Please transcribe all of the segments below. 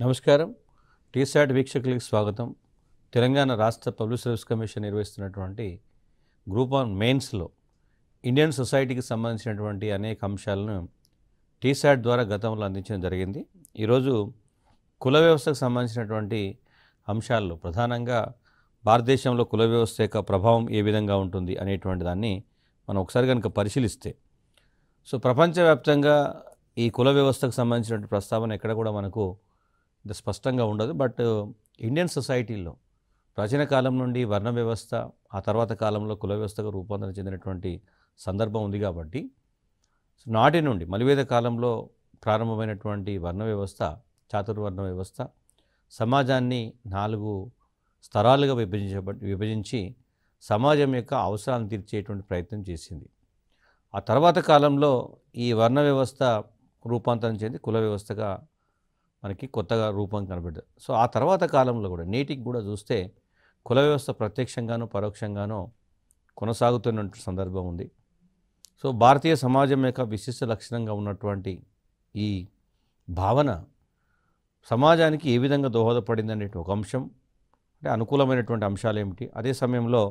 నమస్కారం. టీసాట్ వీక్షకులకు స్వాగతం. తెలంగాణ రాష్ట్ర పబ్లిక్ సర్వీస్ కమిషన్ నిర్వహిస్తున్నటువంటి గ్రూప్ ఆన్ మెయిన్స్లో ఇండియన్ సొసైటీకి సంబంధించినటువంటి అనేక అంశాలను టీసాట్ ద్వారా గతంలో అందించడం జరిగింది. ఈరోజు కుల వ్యవస్థకు సంబంధించినటువంటి అంశాల్లో ప్రధానంగా భారతదేశంలో కుల వ్యవస్థ యొక్క ప్రభావం ఏ విధంగా ఉంటుంది అనేటువంటి దాన్ని మనం ఒకసారి కనుక పరిశీలిస్తే, సో ప్రపంచవ్యాప్తంగా ఈ కుల వ్యవస్థకు సంబంధించినటువంటి ప్రస్తావన ఎక్కడ కూడా మనకు ఇంత స్పష్టంగా ఉండదు. బట్ ఇండియన్ సొసైటీలో ప్రాచీన కాలం నుండి వర్ణ వ్యవస్థ, ఆ తర్వాత కాలంలో కుల వ్యవస్థగా రూపాంతరం చెందినటువంటి సందర్భం ఉంది. కాబట్టి నాటి నుండి మలివేద కాలంలో ప్రారంభమైనటువంటి వర్ణ వ్యవస్థ, చాతుర్వర్ణ వ్యవస్థ సమాజాన్ని 4 స్తరాలుగా విభజించి సమాజం యొక్క అవసరాలను తీర్చేటువంటి ప్రయత్నం చేసింది. ఆ తర్వాత కాలంలో ఈ వర్ణ వ్యవస్థ రూపాంతరం చెంది కుల వ్యవస్థగా మనకి కొత్తగా రూపం కనబడ్డది. సో ఆ తర్వాత కాలంలో కూడా నేటికి కూడా చూస్తే కుల వ్యవస్థ ప్రత్యక్షంగానో పరోక్షంగానో కొనసాగుతున్న సందర్భం ఉంది. సో భారతీయ సమాజం యొక్క విశిష్ట లక్షణంగా ఉన్నటువంటి ఈ భావన సమాజానికి ఏ విధంగా దోహదపడింది అనే ఒక అంశం, అంటే అనుకూలమైనటువంటి అంశాలు ఏమిటి, అదే సమయంలో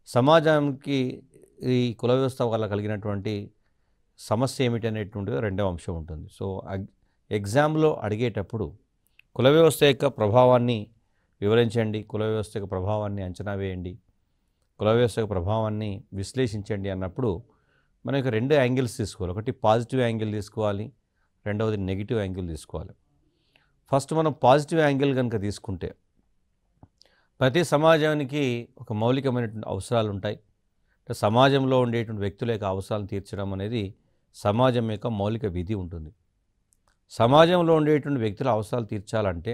సమాజానికి ఈ కుల వ్యవస్థ వల్ల కలిగినటువంటి సమస్య ఏమిటి అనేటువంటిది రెండవ అంశం ఉంటుంది. సో ఎగ్జామ్లో అడిగేటప్పుడు కుల వ్యవస్థ యొక్క ప్రభావాన్ని వివరించండి, కుల వ్యవస్థ యొక్క ప్రభావాన్ని అంచనా వేయండి, కుల వ్యవస్థ యొక్క ప్రభావాన్ని విశ్లేషించండి అన్నప్పుడు మనకి 2 యాంగిల్స్ తీసుకోవాలి. ఒకటి పాజిటివ్ యాంగిల్ తీసుకోవాలి, రెండవది నెగిటివ్ యాంగిల్ తీసుకోవాలి. ఫస్ట్ మనం పాజిటివ్ యాంగిల్ కనుక తీసుకుంటే, ప్రతి సమాజానికి ఒక మౌలికమైనటువంటి అవసరాలు ఉంటాయి. సమాజంలో ఉండేటువంటి వ్యక్తుల యొక్క అవసరాలను తీర్చడం అనేది సమాజం యొక్క మౌలిక విధి ఉంటుంది. సమాజంలో ఉండేటువంటి వ్యక్తుల అవసరాలు తీర్చాలంటే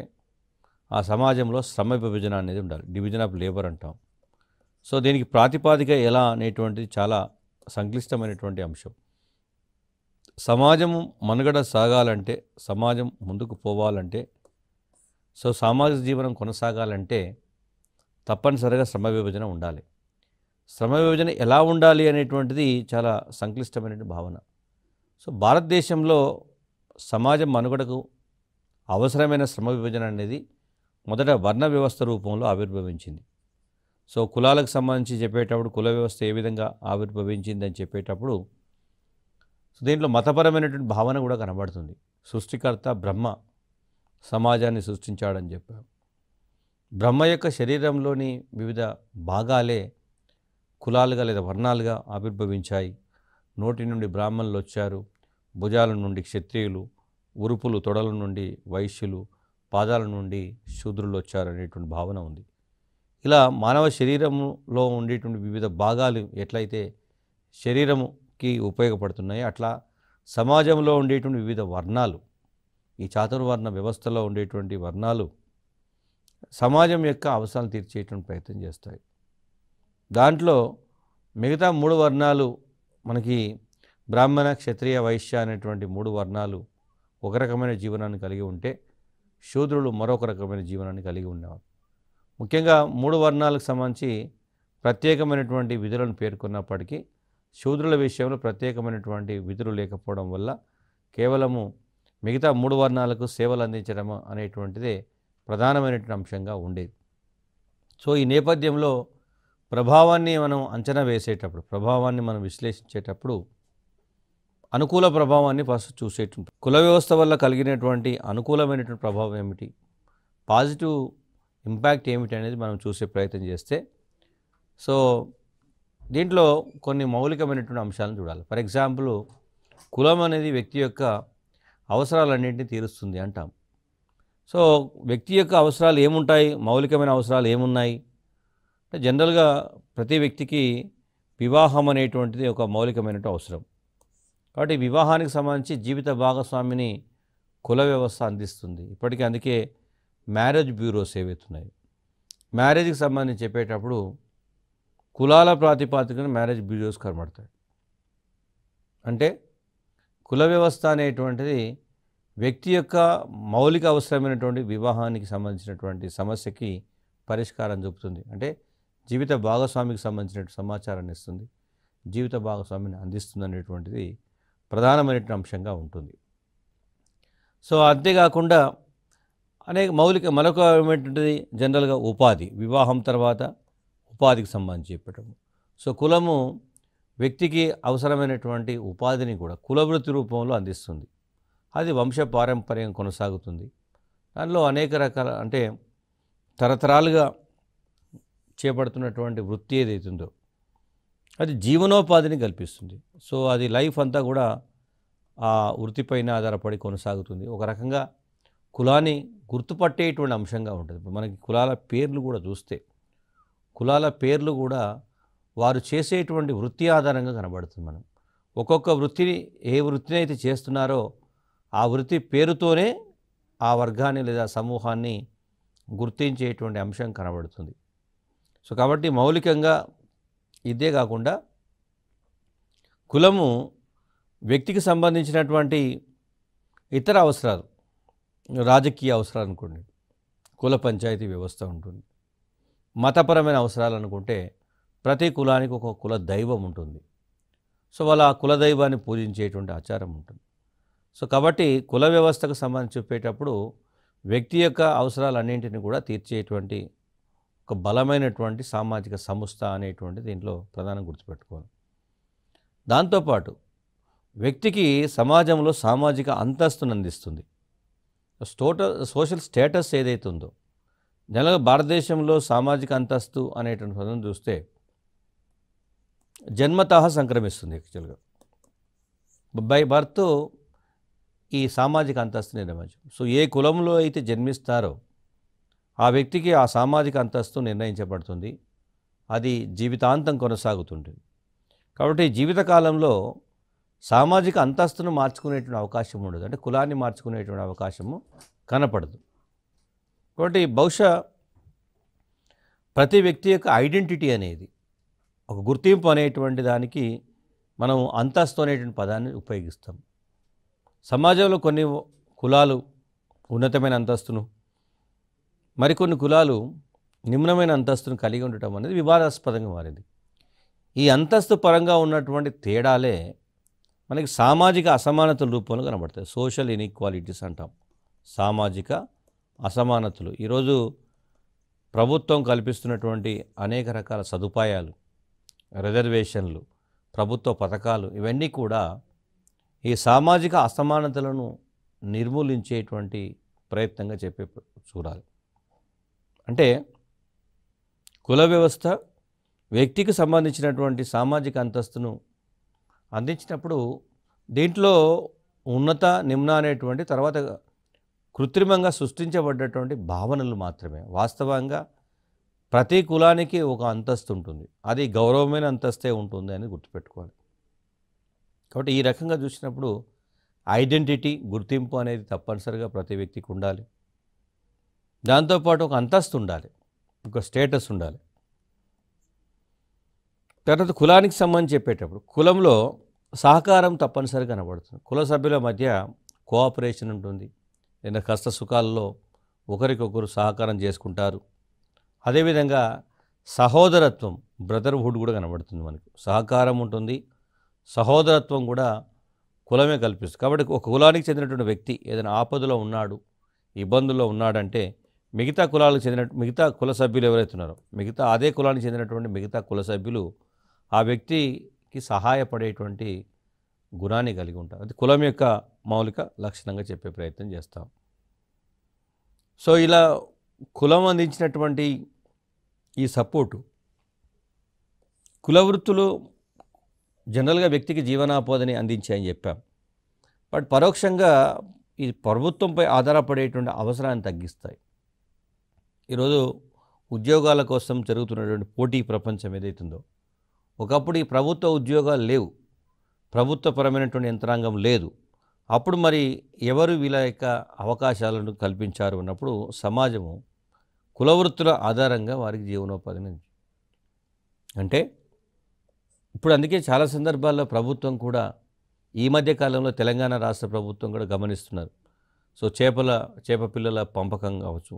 ఆ సమాజంలో శ్రమ విభజన అనేది ఉండాలి, డివిజన్ ఆఫ్ లేబర్ అంటాం. సో దీనికి ప్రాతిపాదిక ఎలా అనేటువంటిది చాలా సంక్లిష్టమైనటువంటి అంశం. సమాజం మనుగడ సాగాలంటే, సమాజం ముందుకు పోవాలంటే, సో సామాజిక జీవనం కొనసాగాలంటే తప్పనిసరిగా శ్రమ విభజన ఉండాలి. శ్రమ విభజన ఎలా ఉండాలి అనేటువంటిది చాలా సంక్లిష్టమైన భావన. సో భారతదేశంలో సమాజం మనుగడకు అవసరమైన శ్రమ విభజన అనేది మొదట వర్ణ వ్యవస్థ రూపంలో ఆవిర్భవించింది. సో కులాలకు సంబంధించి చెప్పేటప్పుడు కుల వ్యవస్థ ఏ విధంగా ఆవిర్భవించింది అని చెప్పేటప్పుడు సో దీంట్లో మతపరమైనటువంటి భావన కూడా కనబడుతుంది. సృష్టికర్త బ్రహ్మ సమాజాన్ని సృష్టించాడని చెప్పారు. బ్రహ్మ యొక్క శరీరంలోని వివిధ భాగాలే కులాలుగా లేదా వర్ణాలుగా ఆవిర్భవించాయి. నోటి నుండి బ్రాహ్మణులు వచ్చారు, భుజాల నుండి క్షత్రియులు, ఉరుపులు తొడల నుండి వైశ్యులు, పాదాల నుండి శూద్రులు వచ్చారు అనేటువంటి భావన ఉంది. ఇలా మానవ శరీరంలో ఉండేటువంటి వివిధ భాగాలు ఎట్లయితే శరీరముకి ఉపయోగపడుతున్నాయో అట్లా సమాజంలో ఉండేటువంటి వివిధ వర్ణాలు, ఈ చాతుర్వర్ణ వ్యవస్థలో ఉండేటువంటి వర్ణాలు సమాజం యొక్క అవసరాలు తీర్చేటువంటి ప్రయత్నం చేస్తాయి. దాంట్లో మిగతా 3 వర్ణాలు మనకి బ్రాహ్మణ, క్షత్రియ, వైశ్య అనేటువంటి 3 వర్ణాలు ఒక రకమైన జీవనాన్ని కలిగి ఉంటే శూద్రులు మరొక రకమైన జీవనాన్ని కలిగి ఉండేవారు. ముఖ్యంగా 3 వర్ణాలకు సంబంధించి ప్రత్యేకమైనటువంటి విధులను పేర్కొన్నప్పటికీ శూద్రుల విషయంలో ప్రత్యేకమైనటువంటి విధులు లేకపోవడం వల్ల కేవలము మిగతా 3 వర్ణాలకు సేవలు అందించడం అనేటువంటిదే ప్రధానమైనటువంటి అంశంగా ఉండేది. సో ఈ నేపథ్యంలో ప్రభావాన్ని మనం అంచనా వేసేటప్పుడు, ప్రభావాన్ని మనం విశ్లేషించేటప్పుడు అనుకూల ప్రభావాన్ని ఫస్ట్ చూసేటువంటి, కుల వ్యవస్థ వల్ల కలిగినటువంటి అనుకూలమైనటువంటి ప్రభావం ఏమిటి, పాజిటివ్ ఇంపాక్ట్ ఏమిటి అనేది మనం చూసే ప్రయత్నం చేస్తే, సో దీంట్లో కొన్ని మౌలికమైనటువంటి అంశాలను చూడాలి. ఫర్ ఎగ్జాంపుల్, కులం అనేది వ్యక్తి యొక్క అవసరాలన్నింటినీ తీరుస్తుంది అంటాం. సో వ్యక్తి యొక్క అవసరాలు ఏముంటాయి, మౌలికమైన అవసరాలు ఏమున్నాయి అంటే జనరల్గా ప్రతి వ్యక్తికి వివాహం అనేటువంటిది ఒక మౌలికమైనటువంటి అవసరం. కాబట్టి వివాహానికి సంబంధించి జీవిత భాగస్వామిని కుల వ్యవస్థ అందిస్తుంది. ఇప్పటికీ అందుకే మ్యారేజ్ బ్యూరోస్ ఏవైతున్నాయి, మ్యారేజ్కి సంబంధించి చెప్పేటప్పుడు కులాల ప్రాతిపాదికన మ్యారేజ్ బ్యూరోస్ కనబడతాయి. అంటే కుల వ్యవస్థ అనేటువంటిది వ్యక్తి యొక్క మౌలిక అవసరమైనటువంటి వివాహానికి సంబంధించినటువంటి సమస్యకి పరిష్కారం చూపుతుంది. అంటే జీవిత భాగస్వామికి సంబంధించిన సమాచారాన్ని ఇస్తుంది, జీవిత భాగస్వామిని అందిస్తుంది అనేటువంటిది ప్రధానమైనటువంటి అంశంగా ఉంటుంది. సో అంతేకాకుండా అనేక మరొక ఏమిటంటది జనరల్గా ఉపాధి, వివాహం తర్వాత ఉపాధికి సంబంధించి చెప్పటం. సో కులము వ్యక్తికి అవసరమైనటువంటి ఉపాధిని కూడా కులవృత్తి రూపంలో అందిస్తుంది. అది వంశ పారంపర్యం కొనసాగుతుంది. దానిలో అనేక రకాల అంటే తరతరాలుగా చేపడుతున్నటువంటి వృత్తి ఏదైతుందో అది జీవనోపాధిని కల్పిస్తుంది. సో అది లైఫ్ అంతా కూడా ఆ వృత్తిపైన ఆధారపడి కొనసాగుతుంది. ఒక రకంగా కులాన్ని గుర్తుపట్టేటువంటి అంశంగా ఉంటుంది. ఇప్పుడు మనకి కులాల పేర్లు కూడా చూస్తే కులాల పేర్లు కూడా వారు చేసేటువంటి వృత్తి ఆధారంగా కనబడుతుంది. మనం ఒక్కొక్క వృత్తిని ఏ వృత్తిని అయితే చేస్తున్నారో ఆ వృత్తి పేరుతోనే ఆ వర్గాన్ని లేదా సమూహాన్ని గుర్తించేటువంటి అంశం కనబడుతుంది. సో కాబట్టి మౌలికంగా ఇదే కాకుండా కులము వ్యక్తికి సంబంధించినటువంటి ఇతర అవసరాలు, రాజకీయ అవసరాలు అనుకోండి, కుల పంచాయతీ వ్యవస్థ ఉంటుంది. మతపరమైన అవసరాలు అనుకుంటే ప్రతి కులానికి ఒక కుల దైవం ఉంటుంది. సో వాళ్ళ ఆ కుల దైవాన్ని పూజించేటువంటి ఆచారం ఉంటుంది. సో కాబట్టి కుల వ్యవస్థకు సంబంధించి చెప్పేటప్పుడు వ్యక్తి యొక్క అవసరాలన్నింటినీ కూడా తీర్చేటువంటి ఒక బలమైనటువంటి సామాజిక సంస్థ అనేటువంటి దీంట్లో ప్రధానంగా గుర్తుపెట్టుకోవాలి. దాంతోపాటు వ్యక్తికి సమాజంలో సామాజిక అంతస్తును అందిస్తుంది. సోషల్ స్టేటస్ ఏదైతే ఉందో, జనరల్గా భారతదేశంలో సామాజిక అంతస్తు అనేటువంటి పదం చూస్తే జన్మతః సంక్రమిస్తుంది. యాక్చువల్గా బై బర్త్ ఈ సామాజిక అంతస్తు నిర్ణయించు. సో ఏ కులంలో అయితే జన్మిస్తారో ఆ వ్యక్తికి ఆ సామాజిక అంతస్తు నిర్ణయించబడుతుంది. అది జీవితాంతం కొనసాగుతుంటుంది. కాబట్టి జీవితకాలంలో సామాజిక అంతస్తును మార్చుకునేటువంటి అవకాశం ఉండదు. అంటే కులాన్ని మార్చుకునేటువంటి అవకాశము కనపడదు. కాబట్టి బహుశా ప్రతి వ్యక్తి యొక్క ఐడెంటిటీ అనేది, ఒక గుర్తింపు అనేటువంటి దానికి మనం అంతస్తు అనేటువంటి పదాన్ని ఉపయోగిస్తాం. సమాజంలో కొన్ని కులాలు ఉన్నతమైన అంతస్తును, మరికొన్ని కులాలు నిమ్నమైన అంతస్తును కలిగి ఉండటం అనేది వివాదాస్పదంగా మారింది. ఈ అంతస్తు పరంగా ఉన్నటువంటి తేడాలే మనకి సామాజిక అసమానతల రూపంలో కనబడతాయి. సోషల్ ఇన్ఈక్వాలిటీస్ అంటాం. సామాజిక అసమానతలు ఈరోజు ప్రభుత్వం కల్పిస్తున్నటువంటి అనేక రకాల సదుపాయాలు, రిజర్వేషన్లు, ప్రభుత్వ పథకాలు ఇవన్నీ కూడా ఈ సామాజిక అసమానతలను నిర్మూలించేటువంటి ప్రయత్నంగా చూడాలి. అంటే కుల వ్యవస్థ వ్యక్తికి సంబంధించినటువంటి సామాజిక అంతస్తును అందించినప్పుడు దీంట్లో ఉన్నత నిమ్న అనేటువంటి తర్వాత కృత్రిమంగా సృష్టించబడ్డటువంటి భావనలు మాత్రమే. వాస్తవంగా ప్రతి కులానికి ఒక అంతస్తు ఉంటుంది. అది గౌరవమైన అంతస్తే ఉంటుంది అని గుర్తుపెట్టుకోవాలి. కాబట్టి ఈ రకంగా చూసినప్పుడు ఐడెంటిటీ, గుర్తింపు అనేది తప్పనిసరిగా ప్రతి వ్యక్తికి ఉండాలి. దాంతోపాటు ఒక అంతస్తు ఉండాలి, ఒక స్టేటస్ ఉండాలి. తర్వాత కులానికి సంబంధించి చెప్పేటప్పుడు కులంలో సహకారం తప్పనిసరిగా కనబడుతుంది. కుల సభ్యుల మధ్య కోఆపరేషన్ ఉంటుంది. లేదా కష్ట సుఖాల్లో ఒకరికొకరు సహకారం చేసుకుంటారు. అదేవిధంగా సహోదరత్వం, బ్రదర్హుడ్ కూడా కనబడుతుంది. మనకు సహకారం ఉంటుంది, సహోదరత్వం కూడా కులమే కల్పిస్తుంది. కాబట్టి ఒక కులానికి చెందినటువంటి వ్యక్తి ఏదైనా ఆపదలో ఉన్నాడు, ఇబ్బందుల్లో ఉన్నాడంటే మిగతా కులాలకు చెందిన మిగతా కుల సభ్యులు ఎవరైతే ఉన్నారో అదే కులానికి చెందినటువంటి మిగతా కుల సభ్యులు ఆ వ్యక్తికి సహాయపడేటువంటి గుణాన్ని కలిగి ఉంటారు. అది కులం యొక్క మౌలిక లక్షణంగా చెప్పే ప్రయత్నం చేస్తాం. సో ఇలా కులం అందించినటువంటి ఈ సపోర్టు, కుల వృత్తులు జనరల్గా వ్యక్తికి జీవనోపాధిని అందించాయని చెప్పాం. బట్ పరోక్షంగా ఈ ప్రభుత్వంపై ఆధారపడేటువంటి అవసరాన్ని తగ్గిస్తాయి. ఈరోజు ఉద్యోగాల కోసం జరుగుతున్నటువంటి పోటీ ప్రపంచం ఏదైతుందో, ఒకప్పుడు ఈ ప్రభుత్వ ఉద్యోగాలు లేవు, ప్రభుత్వపరమైనటువంటి యంత్రాంగం లేదు. అప్పుడు మరి ఎవరు వీళ్ళ యొక్క అవకాశాలను కల్పించారు అన్నప్పుడు సమాజము కులవృత్తుల ఆధారంగా వారికి జీవనోపాధిని అంటే ఇప్పుడు అందుకే చాలా సందర్భాల్లో ప్రభుత్వం కూడా ఈ మధ్య కాలంలో తెలంగాణ రాష్ట్ర ప్రభుత్వం కూడా గమనిస్తున్నారు. సో చేప పిల్లల పంపకం కావచ్చు,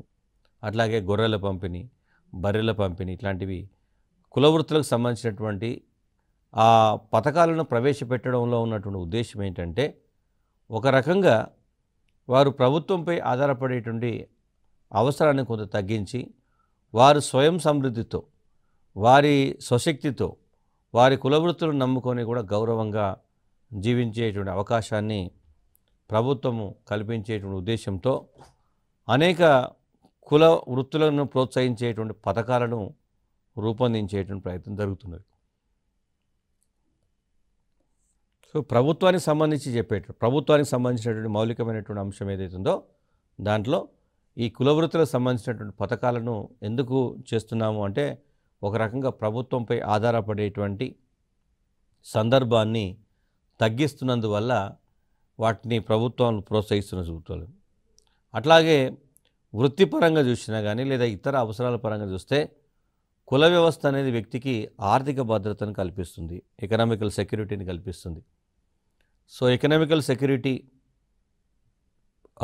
అట్లాగే గొర్రెల పంపిణీ, బర్రెల పంపిణీ ఇట్లాంటివి కులవృత్తులకు సంబంధించినటువంటి ఆ పథకాలను ప్రవేశపెట్టడంలో ఉన్నటువంటి ఉద్దేశం ఏంటంటే ఒక రకంగా వారు ప్రభుత్వంపై ఆధారపడేటువంటి అవసరాన్ని కొంత తగ్గించి వారు స్వయం సమృద్ధితో వారి స్వశక్తితో వారి కులవృత్తులను నమ్ముకొని కూడా గౌరవంగా జీవించేటువంటి అవకాశాన్ని ప్రభుత్వము కల్పించేటువంటి ఉద్దేశంతో అనేక కుల వృత్తులను ప్రోత్సహించేటువంటి పథకాలను రూపొందించేటువంటి ప్రయత్నం జరుగుతున్నది. సో ప్రభుత్వానికి సంబంధించినటువంటి మౌలికమైనటువంటి అంశం ఏదైతుందో దాంట్లో ఈ కులవృత్తులకు సంబంధించినటువంటి పథకాలను ఎందుకు చేస్తున్నాము అంటే ఒక రకంగా ప్రభుత్వంపై ఆధారపడేటువంటి సందర్భాన్ని తగ్గిస్తున్నందువల్ల వాటిని ప్రభుత్వాలు ప్రోత్సహిస్తున్న చూపుతారు. అట్లాగే వృత్తిపరంగా చూసినా కానీ లేదా ఇతర అవసరాల పరంగా చూస్తే కుల వ్యవస్థ అనేది వ్యక్తికి ఆర్థిక భద్రతను కల్పిస్తుంది, ఎకనామికల్ సెక్యూరిటీని కల్పిస్తుంది. సో ఎకనామికల్ సెక్యూరిటీ,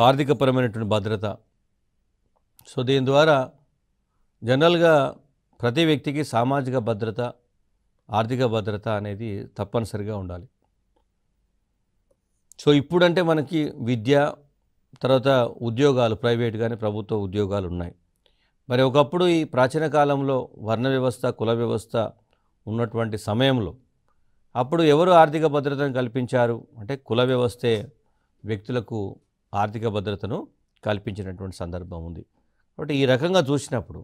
ఆర్థికపరమైనటువంటి భద్రత, సో దీని ద్వారా జనరల్గా ప్రతి వ్యక్తికి సామాజిక భద్రత, ఆర్థిక భద్రత అనేది తప్పనిసరిగా ఉండాలి. సో ఇప్పుడంటే మనకి విద్య, తర్వాత ఉద్యోగాలు, ప్రైవేట్ కానీ ప్రభుత్వ ఉద్యోగాలు ఉన్నాయి. మరి ఒకప్పుడు ఈ ప్రాచీన కాలంలో వర్ణ వ్యవస్థ, కుల వ్యవస్థ ఉన్నటువంటి సమయంలో అప్పుడు ఎవరు ఆర్థిక భద్రతను కల్పించారు అంటే కుల వ్యవస్థే వ్యక్తులకు ఆర్థిక భద్రతను కల్పించినటువంటి సందర్భం ఉంది. కాబట్టి ఈ రకంగా చూసినప్పుడు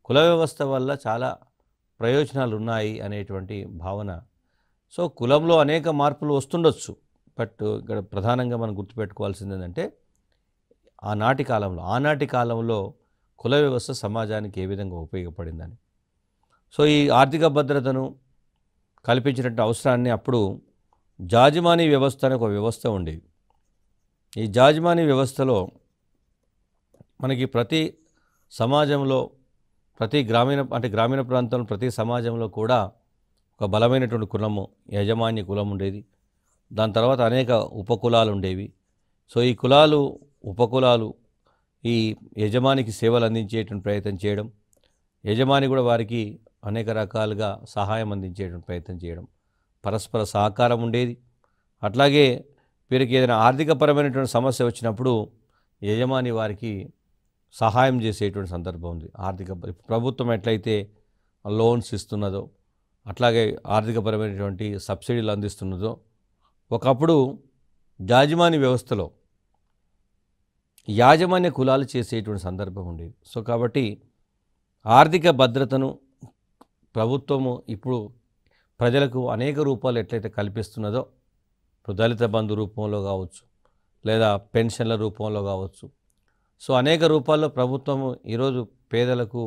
కుల వ్యవస్థ వల్ల చాలా ప్రయోజనాలు ఉన్నాయి అనేటువంటి భావన. సో కులంలో అనేక మార్పులు వస్తుండొచ్చు, బట్ ఇక్కడ ప్రధానంగా మనం గుర్తుపెట్టుకోవాల్సింది ఏంటంటే ఆనాటి కాలంలో కుల వ్యవస్థ సమాజానికి ఏ విధంగా ఉపయోగపడిందని. సో ఈ ఆర్థిక భద్రతను కల్పించినట్టు అవసరాన్ని అప్పుడు జాజిమానీ వ్యవస్థ అనే ఒక వ్యవస్థ ఉండేది. ఈ జాజిమానీ వ్యవస్థలో మనకి ప్రతి సమాజంలో, ప్రతి గ్రామీణ ప్రాంతంలో ప్రతి సమాజంలో కూడా ఒక బలమైనటువంటి కులము, యజమాన్య కులం ఉండేది. దాని తర్వాత అనేక ఉపకులాలు ఉండేవి. సో ఈ కులాలు, ఉపకులాలు ఈ యజమానికి సేవలు అందించేటువంటి ప్రయత్నం చేయడం, యజమాని కూడా వారికి అనేక రకాలుగా సహాయం అందించేటువంటి ప్రయత్నం చేయడం, పరస్పర సహకారం ఉండేది. అట్లాగే వీరికి ఏదైనా ఆర్థికపరమైనటువంటి సమస్య వచ్చినప్పుడు యజమాని వారికి సహాయం చేసేటువంటి సందర్భం ఉంది. ప్రభుత్వం ఎట్లయితే లోన్స్ ఇస్తున్నదో అట్లాగే ఆర్థికపరమైనటువంటి సబ్సిడీలు అందిస్తున్నదో ఒకప్పుడు యాజమాన్య వ్యవస్థలో యాజమాన్య కులాలు చేసేటువంటి సందర్భం ఉండేది. సో కాబట్టి ఆర్థిక భద్రతను ప్రభుత్వము ఇప్పుడు ప్రజలకు అనేక రూపాలు ఎట్లయితే కల్పిస్తున్నదో, ఇప్పుడు దళిత బంధు రూపంలో కావచ్చు, లేదా పెన్షన్ల రూపంలో కావచ్చు, సో అనేక రూపాల్లో ప్రభుత్వము ఈరోజు పేదలకు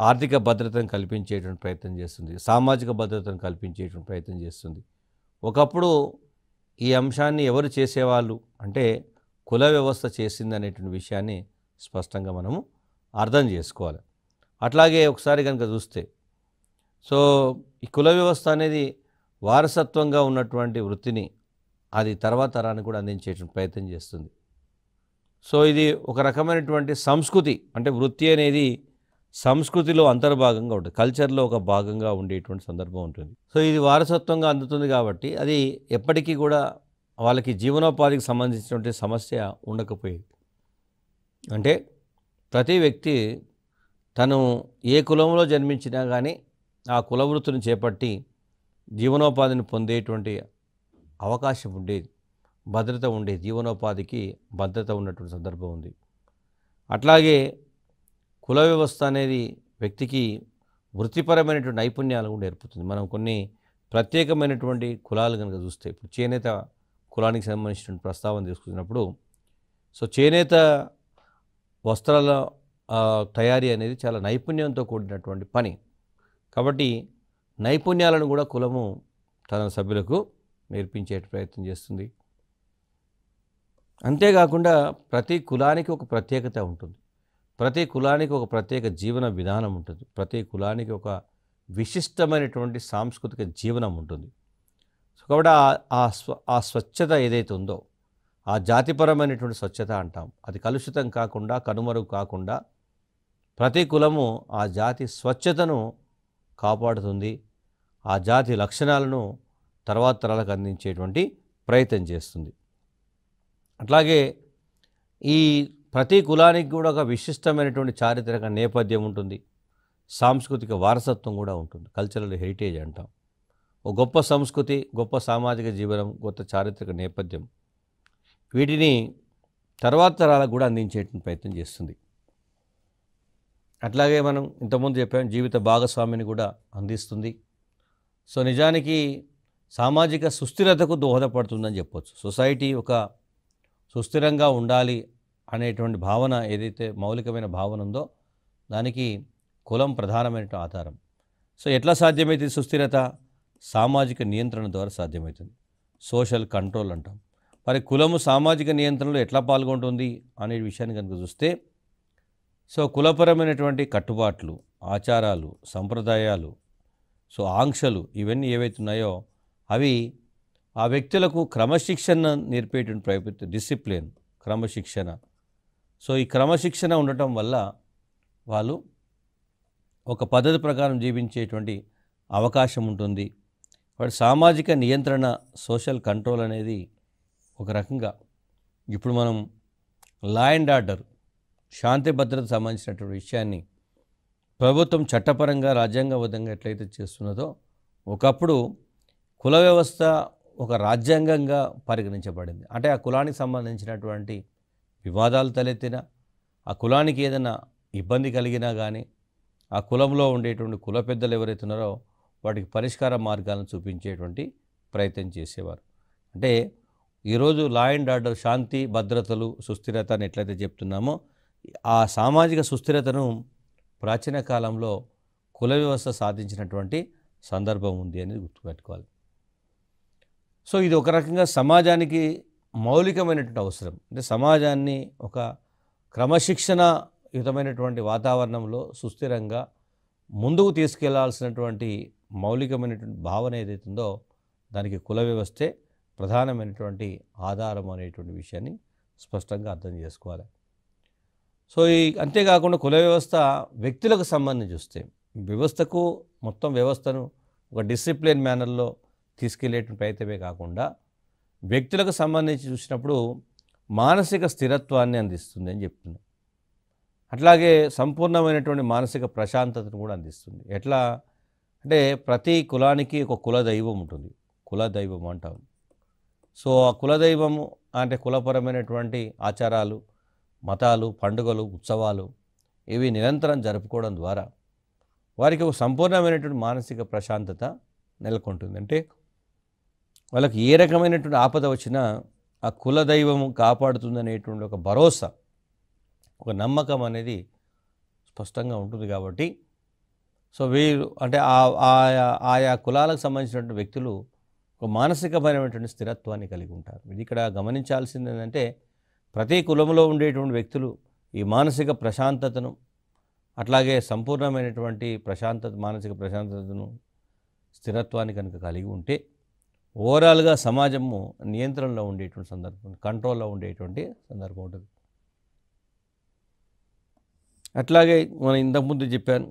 ఆర్థిక భద్రతను కల్పించేటువంటి ప్రయత్నం చేస్తుంది, సామాజిక భద్రతను కల్పించేటువంటి ప్రయత్నం చేస్తుంది. ఒకప్పుడు ఈ అంశాన్ని ఎవరు చేసేవాళ్ళు అంటే కుల వ్యవస్థ చేసింది అనేటువంటి విషయాన్ని స్పష్టంగా మనము అర్థం చేసుకోవాలి. అట్లాగే ఒకసారి కనుక చూస్తే సో ఈ కుల వ్యవస్థ అనేది వారసత్వంగా ఉన్నటువంటి వృత్తిని అది తర్వాత తరానికి కూడా అందించేటువంటి ప్రయత్నం చేస్తుంది. సో ఇది ఒక రకమైనటువంటి సంస్కృతి, అంటే వృత్తి అనేది సంస్కృతిలో అంతర్భాగంగా ఉంటుంది, కల్చర్లో ఒక భాగంగా ఉండేటువంటి సందర్భం ఉంటుంది. సో ఇది వారసత్వంగా అందుతుంది కాబట్టి అది ఎప్పటికీ కూడా వాళ్ళకి జీవనోపాధికి సంబంధించినటువంటి సమస్య ఉండకపోయేది. అంటే ప్రతి వ్యక్తి తను ఏ కులంలో జన్మించినా కానీ ఆ కుల వృత్తిని చేపట్టి జీవనోపాధిని పొందేటువంటి అవకాశం ఉండేది, భద్రత ఉండేది, జీవనోపాధికి భద్రత ఉన్నటువంటి సందర్భం ఉంది. అట్లాగే కుల వ్యవస్థ అనేది వ్యక్తికి వృత్తిపరమైనటువంటి నైపుణ్యాలు కూడా నేర్పుతుంది. మనం కొన్ని ప్రత్యేకమైనటువంటి కులాలు కనుక చూస్తే, ఇప్పుడు చేనేత కులానికి సంబంధించినటువంటి ప్రస్తావన తీసుకున్నప్పుడు సో చేనేత వస్త్రాల తయారీ అనేది చాలా నైపుణ్యంతో కూడినటువంటి పని. కాబట్టి నైపుణ్యాలను కూడా కులము తన సభ్యులకు నేర్పించే ప్రయత్నం చేస్తుంది. అంతేకాకుండా ప్రతి కులానికి ఒక ప్రత్యేకత ఉంటుంది, ప్రతి కులానికి ఒక ప్రత్యేక జీవన విధానం ఉంటుంది, ప్రతి కులానికి ఒక విశిష్టమైనటువంటి సాంస్కృతిక జీవనం ఉంటుంది. సో కాబట్టి ఆ స్వచ్ఛత ఏదైతే ఉందో, ఆ జాతిపరమైనటువంటి స్వచ్ఛత అంటాం, అది కలుషితం కాకుండా, కనుమరుగు కాకుండా ప్రతి కులము ఆ జాతి స్వచ్ఛతను కాపాడుతుంది, ఆ జాతి లక్షణాలను తర్వాత తరాలకు అందించేటువంటి ప్రయత్నం చేస్తుంది. అట్లాగే ఈ ప్రతి కులానికి కూడా ఒక విశిష్టమైనటువంటి చారిత్రక నేపథ్యం ఉంటుంది, సాంస్కృతిక వారసత్వం కూడా ఉంటుంది, కల్చరల్ హెరిటేజ్ అంటాం. ఒక గొప్ప సంస్కృతి, గొప్ప సామాజిక జీవనం, గొప్ప చారిత్రక నేపథ్యం వీటిని తర్వాత తరాలకు కూడా అందించేటువంటి ప్రయత్నం చేస్తుంది. అట్లాగే మనం ఇంతకుముందు చెప్పాం, జీవిత భాగస్వామిని కూడా అందిస్తుంది. సో నిజానికి సామాజిక సుస్థిరతకు దోహదపడుతుందని చెప్పొచ్చు. సొసైటీ ఒక సుస్థిరంగా ఉండాలి అనేటువంటి భావన ఏదైతే మౌలికమైన భావన ఉందో దానికి కులం ప్రధానమైన ఆధారం. సో ఎట్లా సాధ్యమవుతుంది సుస్థిరత? సామాజిక నియంత్రణ ద్వారా సాధ్యమవుతుంది. సోషల్ కంట్రోల్ అంటాం. మరి కులము సామాజిక నియంత్రణలో ఎట్లా పాల్గొంటుంది అనే విషయాన్ని కనుక చూస్తే, సో కులపరమైనటువంటి కట్టుబాట్లు, ఆచారాలు, సంప్రదాయాలు, సో ఆంక్షలు ఇవన్నీ ఏవైతున్నాయో అవి ఆ వ్యక్తులకు క్రమశిక్షణ నేర్పేటువంటి ప్రయత్నం, డిసిప్లిన్, క్రమశిక్షణ. సో ఈ క్రమశిక్షణ ఉండటం వల్ల వాళ్ళు ఒక పద్ధతి ప్రకారం జీవించేటువంటి అవకాశం ఉంటుంది. వాటి సామాజిక నియంత్రణ, సోషల్ కంట్రోల్ అనేది ఒక రకంగా ఇప్పుడు మనం లా అండ్ ఆర్డర్, శాంతి భద్రతకు సంబంధించినటువంటి విషయాన్ని ప్రభుత్వం చట్టపరంగా రాజ్యాంగబద్ధంగా ఎట్లయితే చేస్తున్నదో, ఒకప్పుడు కుల వ్యవస్థ ఒక రాజ్యాంగంగా పరిగణించబడింది. అంటే ఆ కులానికి సంబంధించినటువంటి వివాదాలు తలెత్తినా, ఆ కులానికి ఏదైనా ఇబ్బంది కలిగినా కానీ ఆ కులంలో ఉండేటువంటి కుల పెద్దలు ఎవరైతే ఉన్నారో వాటికి పరిష్కార మార్గాలను చూపించేటువంటి ప్రయత్నం చేసేవారు. అంటే ఈరోజు లా అండ్ ఆర్డర్, శాంతి భద్రతలు, సుస్థిరత అని ఎట్లయితే చెప్తున్నామో ఆ సామాజిక సుస్థిరతను ప్రాచీన కాలంలో కుల వ్యవస్థ సాధించినటువంటి సందర్భం ఉంది అనేది గుర్తుపెట్టుకోవాలి. సో ఇది ఒక రకంగా సమాజానికి మౌలికమైనటువంటి అవసరం. అంటే సమాజాన్ని ఒక క్రమశిక్షణయుతమైనటువంటి వాతావరణంలో సుస్థిరంగా ముందుకు తీసుకెళ్లాల్సినటువంటి మౌలికమైనటువంటి భావన ఏదైతుందో దానికి కుల వ్యవస్థే ప్రధానమైనటువంటి ఆధారం అనేటువంటి విషయాన్ని స్పష్టంగా అర్థం చేసుకోవాలి. సో అంతేకాకుండా కుల వ్యవస్థ వ్యక్తులకు సంబంధించి చూస్తే వ్యవస్థకు మొత్తం వ్యవస్థను ఒక డిసిప్లిన్ మేనర్లో తీసుకెళ్లేటువంటి ప్రయత్నమే కాకుండా వ్యక్తులకు సంబంధించి చూసినప్పుడు మానసిక స్థిరత్వాన్ని అందిస్తుంది అని చెప్తున్నాం. అట్లాగే సంపూర్ణమైనటువంటి మానసిక ప్రశాంతతను కూడా అందిస్తుంది. ఎట్లా అంటే ప్రతి కులానికి ఒక కులదైవం ఉంటుంది, కులదైవం అంటాం. సో ఆ కులదైవము అంటే కులపరమైనటువంటి ఆచారాలు, మతాలు, పండుగలు, ఉత్సవాలు ఇవి నిరంతరం జరుపుకోవడం ద్వారా వారికి ఒక సంపూర్ణమైనటువంటి మానసిక ప్రశాంతత నెలకొంటుంది. అంటే వాళ్ళకి ఏ రకమైనటువంటి ఆపద వచ్చినా ఆ కులదైవము కాపాడుతుంది అనేటువంటి ఒక భరోసా, ఒక నమ్మకం అనేది స్పష్టంగా ఉంటుంది. కాబట్టి సో వీరు అంటే ఆయా కులాలకు సంబంధించినటువంటి వ్యక్తులు ఒక మానసికమైనటువంటి స్థిరత్వాన్ని కలిగి ఉంటారు. ఇది ఇక్కడ గమనించాల్సింది ఏంటంటే ప్రతి కులంలో ఉండేటువంటి వ్యక్తులు ఈ మానసిక ప్రశాంతతను, అట్లాగే సంపూర్ణమైనటువంటి మానసిక ప్రశాంతతను, స్థిరత్వాన్ని కనుక కలిగి ఉంటే ఓవరాల్గా సమాజము నియంత్రణలో ఉండేటువంటి సందర్భం, కంట్రోల్లో ఉండేటువంటి సందర్భం ఉంటుంది. అట్లాగే మనం ఇంతకుముందు చెప్పాను,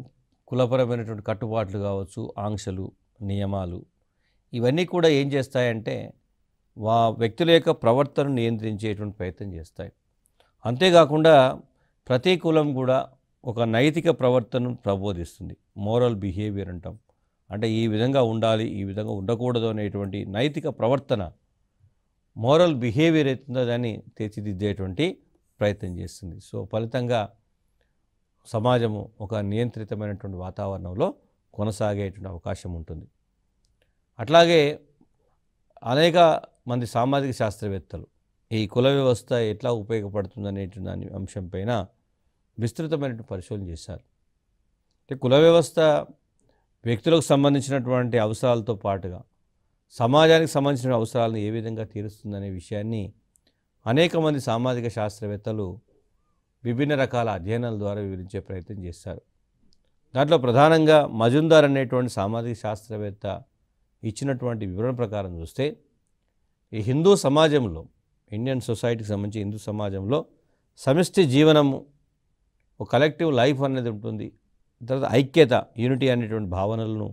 కులపరమైనటువంటి కట్టుబాట్లు కావచ్చు, ఆంక్షలు, నియమాలు ఇవన్నీ కూడా ఏం చేస్తాయంటే వ్యక్తుల యొక్క ప్రవర్తనను నియంత్రించేటువంటి ప్రయత్నం చేస్తాయి. అంతేకాకుండా ప్రతి కులం కూడా ఒక నైతిక ప్రవర్తనను ప్రబోధిస్తుంది. మోరల్ బిహేవియర్ అంటాం. అంటే ఈ విధంగా ఉండాలి, ఈ విధంగా ఉండకూడదు అనేటువంటి నైతిక ప్రవర్తన, మోరల్ బిహేవియర్ అవుతుందో దాన్ని తీర్చిదిద్దేటువంటి ప్రయత్నం చేస్తుంది. సో ఫలితంగా సమాజము ఒక నియంత్రితమైనటువంటి వాతావరణంలో కొనసాగేటువంటి అవకాశం ఉంటుంది. అట్లాగే అనేక మంది సామాజిక శాస్త్రవేత్తలు ఈ కుల వ్యవస్థ ఎట్లా ఉపయోగపడుతుంది అనేటువంటి దాని అంశంపైన విస్తృతమైనటువంటి పరిశోధన చేశారు. అంటే కుల వ్యవస్థ వ్యక్తులకు సంబంధించినటువంటి అవసరాలతో పాటుగా సమాజానికి సంబంధించిన అవసరాలను ఏ విధంగా తీరుస్తుందనే విషయాన్ని అనేక మంది సామాజిక శాస్త్రవేత్తలు విభిన్న రకాల అధ్యయనాల ద్వారా వివరించే ప్రయత్నం చేశారు. దాంట్లో ప్రధానంగా మజుందార్ అనేటువంటి సామాజిక శాస్త్రవేత్త ఇచ్చినటువంటి వివరణ ప్రకారం చూస్తే ఈ హిందూ సమాజంలో, ఇండియన్ సొసైటీకి సంబంధించి హిందూ సమాజంలో సమిష్టి జీవనము, ఒక కలెక్టివ్ లైఫ్ అనేది ఉంటుంది. తర్వాత ఐక్యత, యూనిటీ అనేటువంటి భావనలను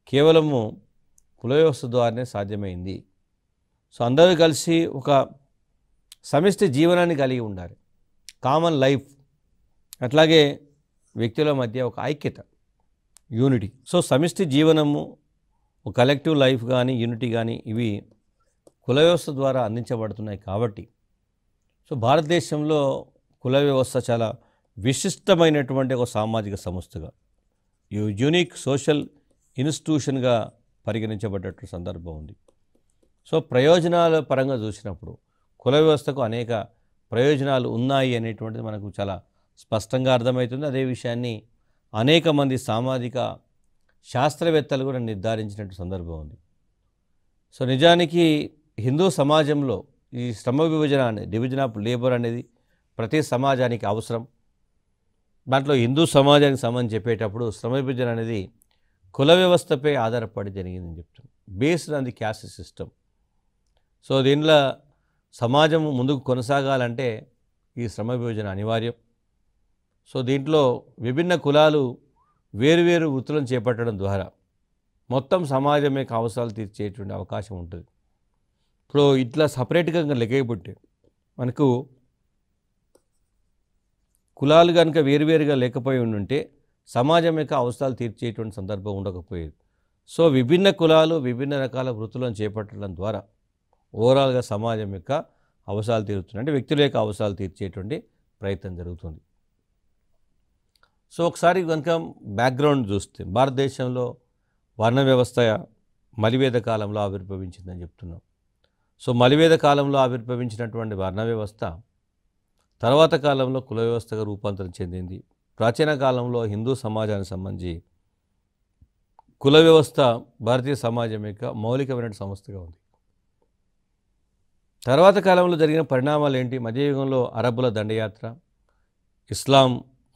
కేవలము కుల వ్యవస్థ ద్వారానే సాధ్యమైంది. సో అందరూ కలిసి ఒక సమిష్టి జీవనాన్ని కలిగి ఉండాలి. కామన్ లైఫ్, అట్లాగే వ్యక్తుల మధ్య ఒక ఐక్యత, యూనిటీ. సో సమిష్టి జీవనము, ఒక కలెక్టివ్ లైఫ్ కానీ యూనిటీ కానీ ఇవి కుల వ్యవస్థ ద్వారా అందించబడుతున్నాయి. కాబట్టి సో భారతదేశంలో కుల వ్యవస్థ చాలా విశిష్టమైనటువంటి ఒక సామాజిక సంస్థగా, యూనిక్ సోషల్ ఇన్స్టిట్యూషన్గా పరిగణించబడ్డట్టు సందర్భం ఉంది. సో ప్రయోజనాల పరంగా చూసినప్పుడు కుల వ్యవస్థకు అనేక ప్రయోజనాలు ఉన్నాయి అనేటువంటిది మనకు చాలా స్పష్టంగా అర్థమవుతుంది. అదే విషయాన్ని అనేక మంది సామాజిక శాస్త్రవేత్తలు కూడా నిర్ధారించినట్టు సందర్భం ఉంది. సో నిజానికి హిందూ సమాజంలో ఈ శ్రమ విభజన డివిజన్ ఆఫ్ లేబర్ అనేది ప్రతి సమాజానికి అవసరం. దాంట్లో హిందూ సమాజానికి సంబంధించి చెప్పేటప్పుడు శ్రమ విభజన అనేది కుల వ్యవస్థపై ఆధారపడి జరిగిందని చెప్తాం, based on the caste system. So దీనిలో సమాజం ముందుకు కొనసాగాలంటే ఈ శ్రమ విభజన అనివార్యం. సో దీంట్లో విభిన్న కులాలు వేరువేరు వృత్తులను చేపట్టడం ద్వారా మొత్తం సమాజం యొక్క అవసరాలు తీర్చేటువంటి అవకాశం ఉంటుంది. ఇప్పుడు ఇట్లా సపరేట్గా లెక్కబట్టి మనకు కులాలు కనుక వేరువేరుగా లేకపోయి ఉంటే సమాజం యొక్క అవసరాలు తీర్చేటువంటి సందర్భం ఉండకపోయేది. సో విభిన్న కులాలు విభిన్న రకాల వృత్తులను చేపట్టడం ద్వారా ఓవరాల్గా సమాజం యొక్క అవసరాలు తీరుతున్నాయి, అంటే వ్యక్తుల యొక్క అవసరాలు తీర్చేటువంటి ప్రయత్నం జరుగుతుంది. సో ఒకసారి కనుక బ్యాక్గ్రౌండ్ చూస్తే భారతదేశంలో వర్ణ వ్యవస్థ మలివేద కాలంలో ఆవిర్భవించిందని చెప్తున్నాం. సో మలివేద కాలంలో ఆవిర్భవించినటువంటి వర్ణ వ్యవస్థ తర్వాత కాలంలో కుల వ్యవస్థగా రూపాంతరం చెందింది. ప్రాచీన కాలంలో హిందూ సమాజానికి సంబంధించి కుల వ్యవస్థ భారతీయ సమాజం యొక్క మౌలికమైన సంస్థగా ఉంది. తర్వాత కాలంలో జరిగిన పరిణామాలు ఏంటి? మధ్యయుగంలో అరబ్బుల దండయాత్ర, ఇస్లాం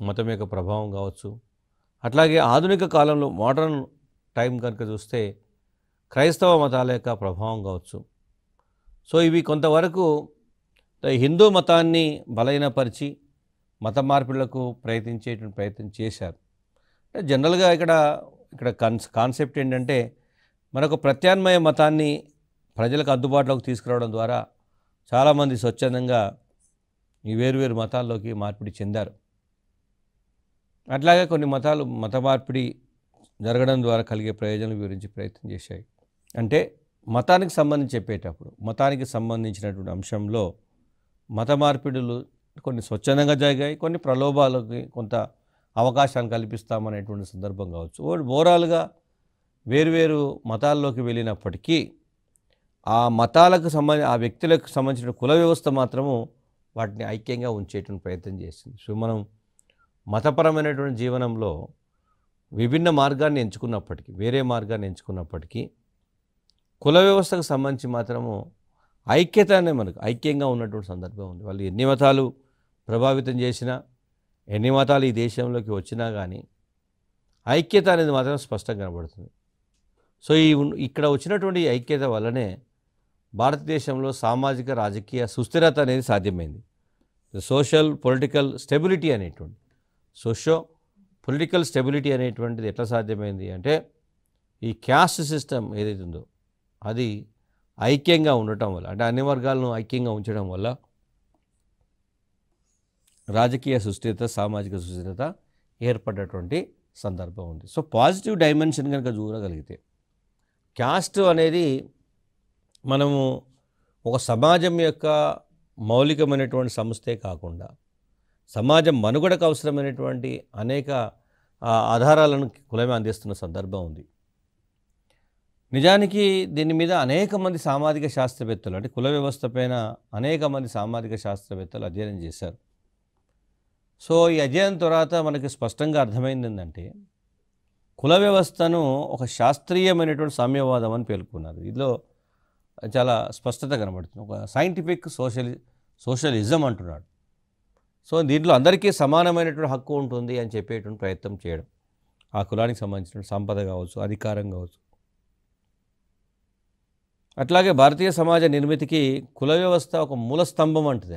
మతం యొక్క ప్రభావం కావచ్చు, అట్లాగే ఆధునిక కాలంలో మోడర్న్ టైం కనుక చూస్తే క్రైస్తవ మతాల యొక్క ప్రభావం కావచ్చు. సో ఇవి కొంతవరకు హిందూ మతాన్ని బలహీనపరిచి మత మార్పిడులకు ప్రయత్నం చేశారు. జనరల్గా ఇక్కడ కాన్సెప్ట్ ఏంటంటే మనకు ప్రత్యామ్నాయ మతాన్ని ప్రజలకు అందుబాటులోకి తీసుకురావడం ద్వారా చాలామంది స్వచ్ఛందంగా ఈ వేరువేరు మతాల్లోకి మార్పిడి చెందారు. అట్లాగే కొన్ని మతాలు మత మార్పిడి జరగడం ద్వారా కలిగే ప్రయోజనాల గురించి ప్రయత్నం చేశాయి. అంటే మతానికి సంబంధించి చెప్పేటప్పుడు మతానికి సంబంధించినటువంటి అంశంలో మత మార్పిడులు కొన్ని స్వచ్ఛందంగా జరిగాయి, కొన్ని ప్రలోభాలకి కొంత అవకాశాన్ని కల్పిస్తామనేటువంటి సందర్భం కావచ్చు. ఓవరాల్గా వేరువేరు మతాల్లోకి వెళ్ళినప్పటికీ ఆ మతాలకు సంబంధించి ఆ వ్యక్తులకు సంబంధించిన కుల వ్యవస్థ మాత్రము వాటిని ఐక్యంగా ఉంచేటువంటి ప్రయత్నం చేసింది. సో మనం మతపరమైనటువంటి జీవనంలో విభిన్న మార్గాన్ని ఎంచుకున్నప్పటికీ, వేరే మార్గాన్ని ఎంచుకున్నప్పటికీ కుల వ్యవస్థకు సంబంధించి మాత్రము ఐక్యత అనే మనకు ఐక్యంగా ఉన్నటువంటి సందర్భం ఉంది. వాళ్ళు ఎన్ని మతాలు ప్రభావితం చేసినా, ఎన్ని మతాలు ఈ దేశంలోకి వచ్చినా కానీ ఐక్యత అనేది మాత్రం స్పష్టంగా కనబడుతుంది. సో ఇక్కడ వచ్చినటువంటి ఐక్యత వల్లనే భారతదేశంలో సామాజిక రాజకీయ సుస్థిరత అనేది సాధ్యమైంది. సోషల్ పొలిటికల్ స్టెబిలిటీ అనేటువంటి పొలిటికల్ స్టెబిలిటీ అనేటువంటిది ఎట్లా సాధ్యమైంది అంటే ఈ క్యాస్ట్ సిస్టమ్ ఏదైతే ఉందో అది ఐక్యంగా ఉండటం వల్ల, అంటే అన్ని వర్గాలను ఐక్యంగా ఉంచడం వల్ల రాజకీయ సుస్థిరత, సామాజిక సుస్థిరత ఏర్పడ్డటువంటి సందర్భం ఉంది. సో పాజిటివ్ డైమెన్షన్ కనుక చూడగలిగితే క్యాస్ట్ అనేది మనము ఒక సమాజం యొక్క మౌలికమైనటువంటి సంస్థే కాకుండా సమాజం మనుగడకు అవసరమైనటువంటి అనేక ఆధారాలను కులమే అందిస్తున్న సందర్భం ఉంది. నిజానికి దీని మీద అనేక మంది సామాజిక శాస్త్రవేత్తలు, అంటే కుల వ్యవస్థ పైన అనేక మంది సామాజిక శాస్త్రవేత్తలు అధ్యయనం చేశారు. సో ఈ అధ్యయనం తర్వాత మనకి స్పష్టంగా అర్థమైంది ఏంటంటే కుల వ్యవస్థను ఒక శాస్త్రీయమైనటువంటి సామ్యవాదం అని పేర్కొన్నారు. ఇందులో చాలా స్పష్టత కనబడుతుంది. ఒక సైంటిఫిక్ సోషలిజం అంటున్నాడు. సో దీంట్లో అందరికీ సమానమైనటువంటి హక్కు ఉంటుంది అని చెప్పేటువంటి ప్రయత్నం చేయడం, ఆ కులానికి సంబంధించిన సంపద కావచ్చు, అధికారం కావచ్చు. అట్లాగే భారతీయ సమాజ నిర్మితికి కుల వ్యవస్థ ఒక మూల స్తంభం అంటుంది.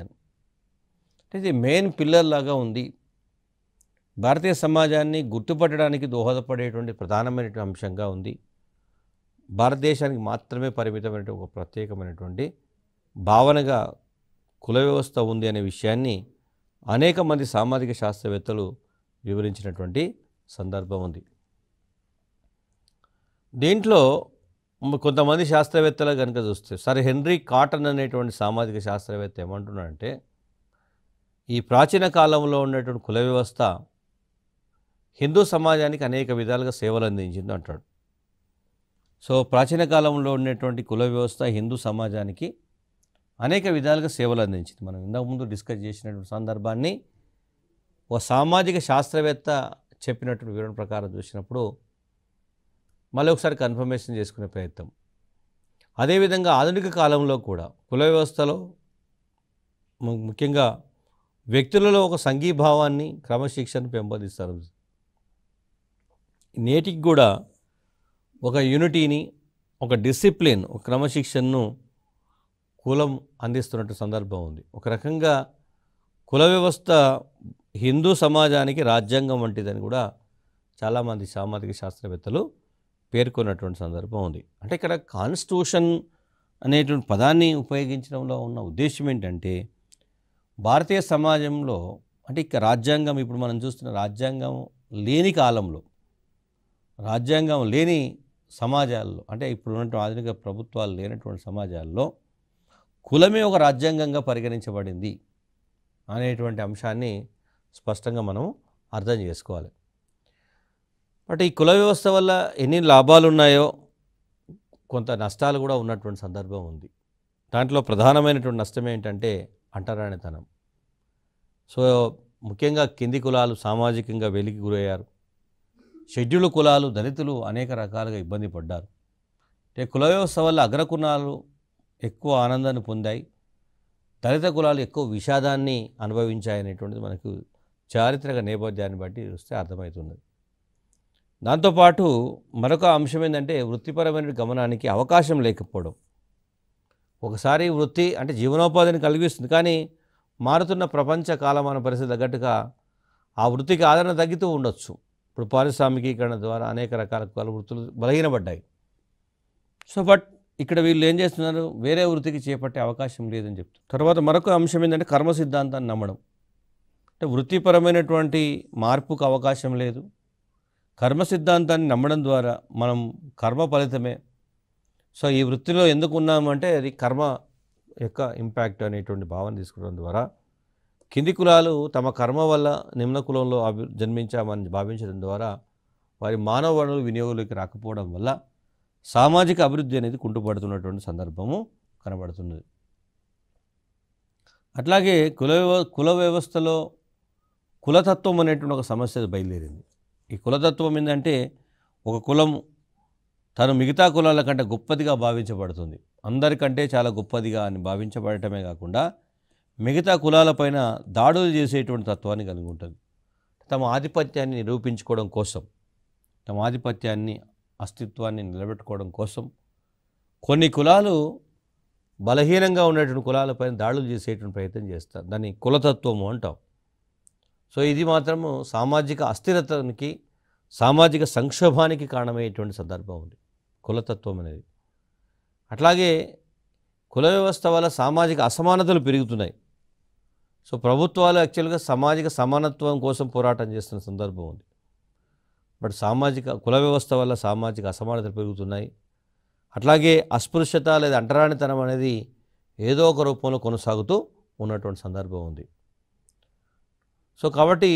అంటే ఇది మెయిన్ పిల్లర్ లాగా ఉంది. భారతీయ సమాజాన్ని గుర్తుపట్టడానికి దోహదపడేటువంటి ప్రధానమైనటువంటి అంశంగా ఉంది. భారతదేశానికి మాత్రమే పరిమితమైన ఒక ప్రత్యేకమైనటువంటి భావనగా కుల వ్యవస్థ ఉంది అనే విషయాన్ని అనేక మంది సామాజిక శాస్త్రవేత్తలు వివరించినటువంటి సందర్భం ఉంది. దీంట్లో కొంతమంది శాస్త్రవేత్తలు కనుక చూస్తే సర్ హెన్రీ కాటన్ అనేటువంటి సామాజిక శాస్త్రవేత్త ఏమంటున్నాడంటే, ఈ ప్రాచీన కాలంలో ఉన్నటువంటి కుల వ్యవస్థ హిందూ సమాజానికి అనేక విధాలుగా సేవలు అందించింది అంటాడు. సో ప్రాచీన కాలంలో ఉన్నటువంటి కుల వ్యవస్థ హిందూ సమాజానికి అనేక విధాలుగా సేవలు అందించింది. మనం ఇంతకుముందు డిస్కస్ చేసినటువంటి సందర్భాన్ని ఒక సామాజిక శాస్త్రవేత్త చెప్పినటువంటి వివరణ ప్రకారం చూసినప్పుడు మళ్ళీ ఒకసారి కన్ఫర్మేషన్ చేసుకునే ప్రయత్నం. అదేవిధంగా ఆధునిక కాలంలో కూడా కుల వ్యవస్థలో ముఖ్యంగా వ్యక్తులలో ఒక సంఘీభావాన్ని క్రమశిక్షణను పెంపొందిస్తారు. నేటికి కూడా ఒక యూనిటీని, ఒక డిసిప్లిన్, ఒక క్రమశిక్షణను కులం అందిస్తున్నట్టు సందర్భం ఉంది. ఒక రకంగా కుల వ్యవస్థ హిందూ సమాజానికి రాజ్యాంగం వంటిదని కూడా చాలామంది సామాజిక శాస్త్రవేత్తలు పేర్కొన్నటువంటి సందర్భం ఉంది. అంటే ఇక్కడ కాన్స్టిట్యూషన్ అనేటువంటి పదాన్ని ఉపయోగించడంలో ఉన్న ఉద్దేశం ఏంటంటే, భారతీయ సమాజంలో అంటే ఇక రాజ్యాంగం, ఇప్పుడు మనం చూస్తున్న రాజ్యాంగం లేని కాలంలో, రాజ్యాంగం లేని సమాజాల్లో, అంటే ఇప్పుడు ఉన్నటువంటి ఆధునిక ప్రభుత్వాలు లేనటువంటి సమాజాల్లో కులమే ఒక రాజ్యాంగంగా పరిగణించబడింది అనేటువంటి అంశాన్ని స్పష్టంగా మనం అర్థం చేసుకోవాలి. బట్ ఈ కుల వ్యవస్థ వల్ల ఎన్ని లాభాలు ఉన్నాయో కొంత నష్టాలు కూడా ఉన్నటువంటి సందర్భం ఉంది. దాంట్లో ప్రధానమైనటువంటి నష్టం ఏంటంటే అంటరానితనం. సో ముఖ్యంగా కింది కులాలు సామాజికంగా వెలికి గురయ్యారు. షెడ్యూల్ కులాలు, దళితులు అనేక రకాలుగా ఇబ్బంది పడ్డారు. అంటే కుల వ్యవస్థ వల్ల అగ్రకులాలు ఎక్కువ ఆనందాన్ని పొందాయి, దళిత కులాలు ఎక్కువ విషాదాన్ని అనుభవించాయనేటువంటిది మనకు చారిత్రక నేపథ్యాన్ని బట్టి చూస్తే అర్థమవుతున్నది. దాంతోపాటు మరొక అంశం ఏంటంటే వృత్తిపరమైన గమనానికి అవకాశం లేకపోవడం. ఒకసారి వృత్తి అంటే జీవనోపాధిని కలిగిస్తుంది, కానీ మారుతున్న ప్రపంచ కాలమాన పరిస్థితి తగ్గట్టుగా ఆ వృత్తికి ఆదరణ తగ్గుతూ ఉండొచ్చు. ఇప్పుడు పారిశ్రామికీకరణ ద్వారా అనేక రకాల కుల వృత్తులు బలహీనపడ్డాయి. సో బట్ ఇక్కడ వీళ్ళు ఏం చేస్తున్నారు, వేరే వృత్తికి చేపట్టే అవకాశం లేదని చెప్తారు. తర్వాత మరొక అంశం ఏంటంటే కర్మ సిద్ధాంతాన్ని నమ్మడం. అంటే వృత్తిపరమైనటువంటి మార్పుకు అవకాశం లేదు. కర్మ సిద్ధాంతాన్ని నమ్మడం ద్వారా మనం కర్మ ఫలితమే, సో ఈ వృత్తిలో ఎందుకు ఉన్నామంటే అది కర్మ యొక్క ఇంపాక్ట్ అనేటువంటి భావన తీసుకోవడం ద్వారా కింది కులాలు తమ కర్మ వల్ల నిమ్న కులంలో జన్మించామని భావించడం ద్వారా వారి మానవ వనరులు వినియోగంలోకి రాకపోవడం వల్ల సామాజిక అభివృద్ధి అనేది కుంటుపడుతున్నటువంటి సందర్భము కనబడుతున్నది. అట్లాగే కుల వ్యవస్థలో కులతత్వం అనేటువంటి ఒక సమస్య బయలుదేరింది. ఈ కులతత్వం ఏంటంటే ఒక కులం తను మిగతా కులాల కంటే గొప్పదిగా భావించబడుతుంది. అందరికంటే చాలా గొప్పదిగా అని భావించబడటమే కాకుండా మిగతా కులాలపైన దాడులు చేసేటువంటి తత్వాన్ని కలిగి ఉంటుంది. తమ ఆధిపత్యాన్ని నిరూపించుకోవడం కోసం, తమ ఆధిపత్యాన్ని అస్తిత్వాన్ని నిలబెట్టుకోవడం కోసం కొన్ని కులాలు బలహీనంగా ఉన్నటువంటి కులాలపైన దాడులు చేసేటువంటి ప్రయత్నం చేస్తారు. దాన్ని కులతత్వము అంటాం. సో ఇది మాత్రము సామాజిక అస్థిరతకి, సామాజిక సంక్షోభానికి కారణమయ్యేటువంటి సందర్భం ఉంది కులతత్వం అనేది. అట్లాగే కుల వ్యవస్థ వల్ల సామాజిక అసమానతలు పెరుగుతున్నాయి. సో ప్రభుత్వాలు యాక్చువల్గా సామాజిక సమానత్వం కోసం పోరాటం చేస్తున్న సందర్భం ఉంది. బట్ కుల వ్యవస్థ వల్ల సామాజిక అసమానతలు పెరుగుతున్నాయి. అట్లాగే అస్పృశ్యత లేదా అంటరానితనం అనేది ఏదో ఒక రూపంలో కొనసాగుతూ ఉన్నటువంటి సందర్భం ఉంది. సో కాబట్టి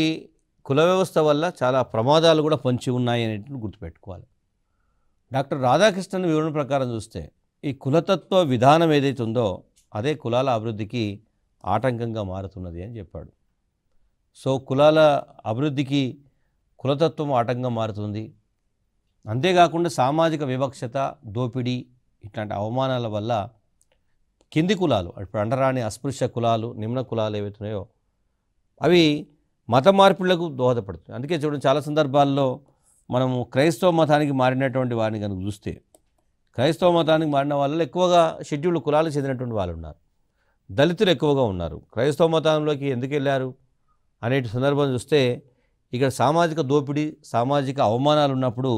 కుల వ్యవస్థ వల్ల చాలా ప్రమాదాలు కూడా పొంచి ఉన్నాయి అనేటివి గుర్తుపెట్టుకోవాలి. డాక్టర్ రాధాకృష్ణన్ వివరణ ప్రకారం చూస్తే ఈ కులతత్వ విధానం ఏదైతే ఉందో అదే కులాల అభివృద్ధికి ఆటంకంగా మారుతున్నది అని చెప్పాడు. సో కులాల అభివృద్ధికి కులతత్వం ఆటంకంగా మారుతుంది. అంతేకాకుండా సామాజిక వివక్షత, దోపిడీ ఇట్లాంటి అవమానాల వల్ల కింది కులాలు, ఇప్పుడు అండరాని అస్పృశ్య కులాలు, నిమ్న కులాలు ఏవైతున్నాయో అవి మత మార్పులకు దోహదపడుతుంది. అందుకే చూడండి, చాలా సందర్భాల్లో మనము క్రైస్తవ మతానికి మారినటువంటి వారిని కనుక చూస్తే, క్రైస్తవ మతానికి మారిన వాళ్ళలో ఎక్కువగా షెడ్యూల్డ్ కులాలకు చెందినటువంటి వాళ్ళు ఉన్నారు, దళితులు ఎక్కువగా ఉన్నారు. క్రైస్తవ మతంలోకి ఎందుకు వెళ్ళారు అనే సందర్భం చూస్తే ఇక్కడ సామాజిక దోపిడీ, సామాజిక అవమానాలు ఉన్నప్పుడు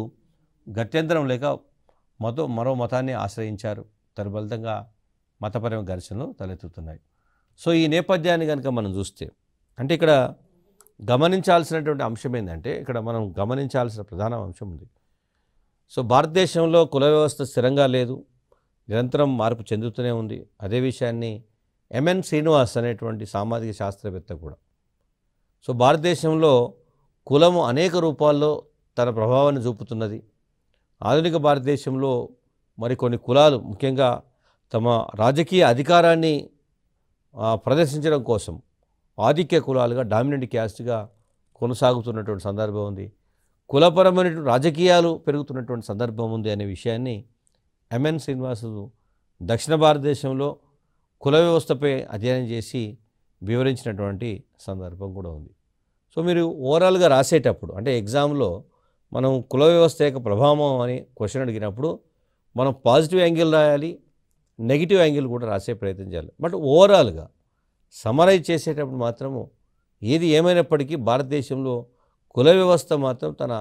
గత్యంతరం లేక మరో మతాన్ని ఆశ్రయించారు. తత్ఫలితంగా మతపరమైన ఘర్షణలు తలెత్తుతున్నాయి. సో ఈ నేపథ్యాన్ని కనుక మనం చూస్తే అంటే ఇక్కడ గమనించాల్సినటువంటి అంశం ఏంటంటే, ఇక్కడ మనం గమనించాల్సిన ప్రధాన అంశం ఉంది. సో భారతదేశంలో కుల వ్యవస్థ స్థిరంగా లేదు, నిరంతరం మార్పు చెందుతూనే ఉంది. అదే విషయాన్ని ఎంఎన్ శ్రీనివాస్ అనేటువంటి సామాజిక శాస్త్రవేత్త కూడా. సో భారతదేశంలో కులము అనేక రూపాల్లో తన ప్రభావాన్ని చూపుతున్నది. ఆధునిక భారతదేశంలో మరికొన్ని కులాలు ముఖ్యంగా తమ రాజకీయ అధికారాన్ని ప్రదర్శించడం కోసం ఆధిక్య కులాలుగా, డామినెంట్ క్యాస్ట్గా కొనసాగుతున్నటువంటి సందర్భం ఉంది. కులపరమైనటువంటి రాజకీయాలు పెరుగుతున్నటువంటి సందర్భం ఉంది అనే విషయాన్ని ఎంఎన్ శ్రీనివాసు దక్షిణ భారతదేశంలో కుల వ్యవస్థపై అధ్యయనం చేసి వివరించినటువంటి సందర్భం కూడా ఉంది. సో మీరు ఓవరాల్గా రాసేటప్పుడు అంటే ఎగ్జామ్లో మనం కుల వ్యవస్థ యొక్క ప్రభావం అని క్వశ్చన్ అడిగినప్పుడు మనం పాజిటివ్ యాంగిల్ రాయాలి, నెగిటివ్ యాంగిల్ కూడా రాసే ప్రయత్నం చేయాలి. బట్ ఓవరాల్గా సమరైజ్ చేసేటప్పుడు మాత్రము ఏది ఏమైనప్పటికీ భారతదేశంలో కుల వ్యవస్థ మాత్రం తన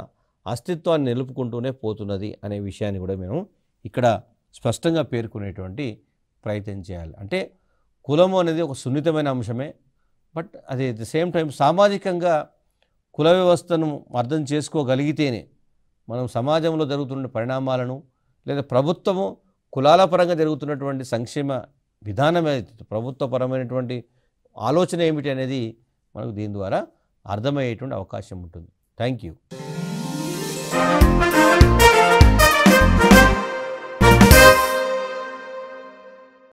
అస్తిత్వాన్ని నిలుపుకుంటూనే పోతున్నది అనే విషయాన్ని కూడా మేము ఇక్కడ స్పష్టంగా పేర్కొనేటువంటి ప్రయత్నం చేయాలి. అంటే కులము అనేది ఒక సున్నితమైన అంశమే, బట్ అది అట్ ది సేమ్ టైం సామాజికంగా కుల వ్యవస్థను అర్థం చేసుకోగలిగితేనే మనం సమాజంలో జరుగుతున్న పరిణామాలను లేదా ప్రభుత్వము కులాల పరంగా జరుగుతున్నటువంటి సంక్షేమ విధానం ప్రభుత్వపరమైనటువంటి ఆలోచన ఏమిటి అనేది మనకు దీని ద్వారా అర్థమయ్యేటువంటి అవకాశం ఉంటుంది. Thank you.